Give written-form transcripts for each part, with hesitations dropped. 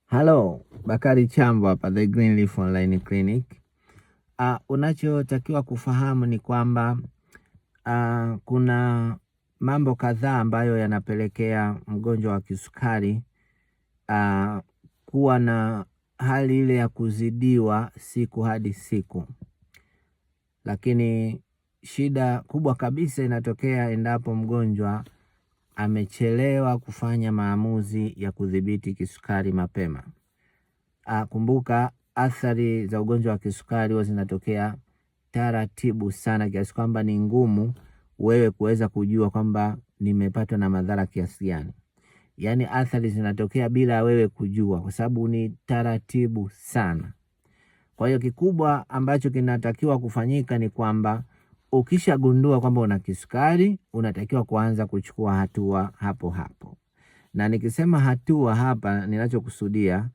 Halo, Bakari Chambo hapa The Green Leaf Online Clinic. Unachotakiwa kufahamu ni kwamba kuna mambo kadhaa ambayo yanapelekea mgonjwa wa kisukari kuwa na hali ile ya kuzidiwa siku hadi siku. Lakini shida kubwa kabisa inatokea endapo mgonjwa amechelewa kufanya maamuzi ya kudhibiti kisukari mapema. Kumbuka athari za ugonjwa wa kisukari huwa zinatokea taratibu sana, kiasi kwamba ni ngumu wewe kuweza kujua kwamba nimepatwa na madhara kiasi gani. Yaani athari zinatokea bila wewe kujua, kwa sababu ni taratibu sana. Kwa hiyo kikubwa ambacho kinatakiwa kufanyika ni kwamba ukishagundua kwamba una kisukari, unatakiwa kuanza kuchukua hatua hapo hapo. Na nikisema hatua hapa ninachokusudia,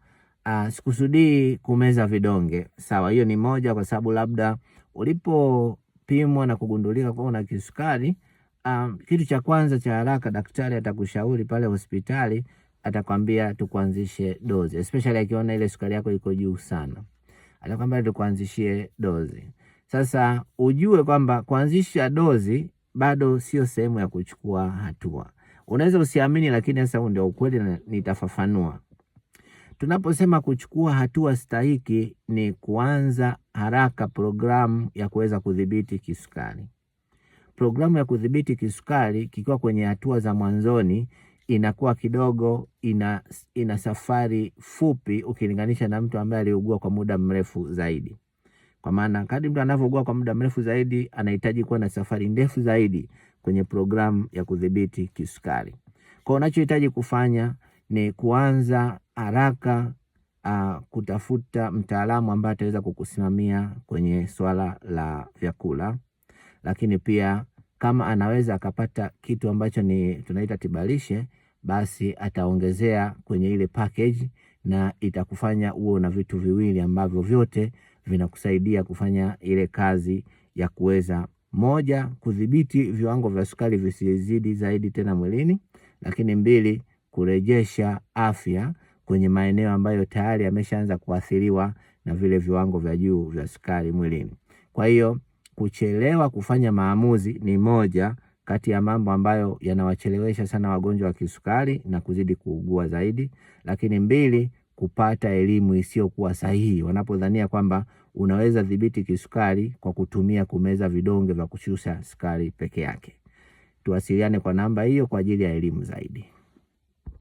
sikusudii kumeza vidonge. Sawa, hiyo ni moja, kwa sababu labda ulipopimwa na kugundulika kwa una kisukari, kitu cha kwanza cha haraka daktari atakushauri pale hospitali, atakwambia tukuanzishe dozi, especially akiona ile sukari yako iko juu sana. Atakwambia tukuanzishie dozi. Sasa ujue kwamba kuanzisha dozi bado sio sehemu ya kuchukua hatua. Unaweza usiamini, lakini sasa ndio ukweli na nitafafanua. Tunaposema kuchukua hatua stahiki ni kuanza haraka programu ya kuweza kudhibiti kisukari. Programu ya kudhibiti kisukari kikiwa kwenye hatua za mwanzoni inakuwa kidogo ina safari fupi ukilinganisha na mtu ambaye aliugua kwa muda mrefu zaidi. Kwa maana kadri mtu anavyougua kwa muda mrefu zaidi, anahitaji kuwa na safari ndefu zaidi kwenye programu ya kudhibiti kisukari. Kwa unachohitaji kufanya ni kuanza haraka kutafuta mtaalamu ambaye ataweza kukusimamia kwenye swala la vyakula. Lakini pia kama anaweza akapata kitu ambacho ni tunaita tibalishe, basi ataongezea kwenye ile package, na itakufanya uwe na vitu viwili ambavyo vyote vinakusaidia kufanya ile kazi ya kuweza, moja, kudhibiti viwango vya sukari visizidi zaidi tena mwilini, lakini mbili, kurejesha afya kwenye maeneo ambayo tayari yameshaanza kuathiriwa na vile viwango vya juu vya sukari mwilini. Kwa hiyo kuchelewa kufanya maamuzi ni moja kati ya mambo ambayo yanawachelewesha sana wagonjwa wa kisukari na kuzidi kuugua zaidi. Lakini mbili, kupata elimu isiyokuwa sahihi wanapodhania kwamba unaweza dhibiti kisukari kwa kutumia kumeza vidonge vya kushusha sukari peke yake. Tuwasiliane kwa namba hiyo kwa ajili ya elimu zaidi.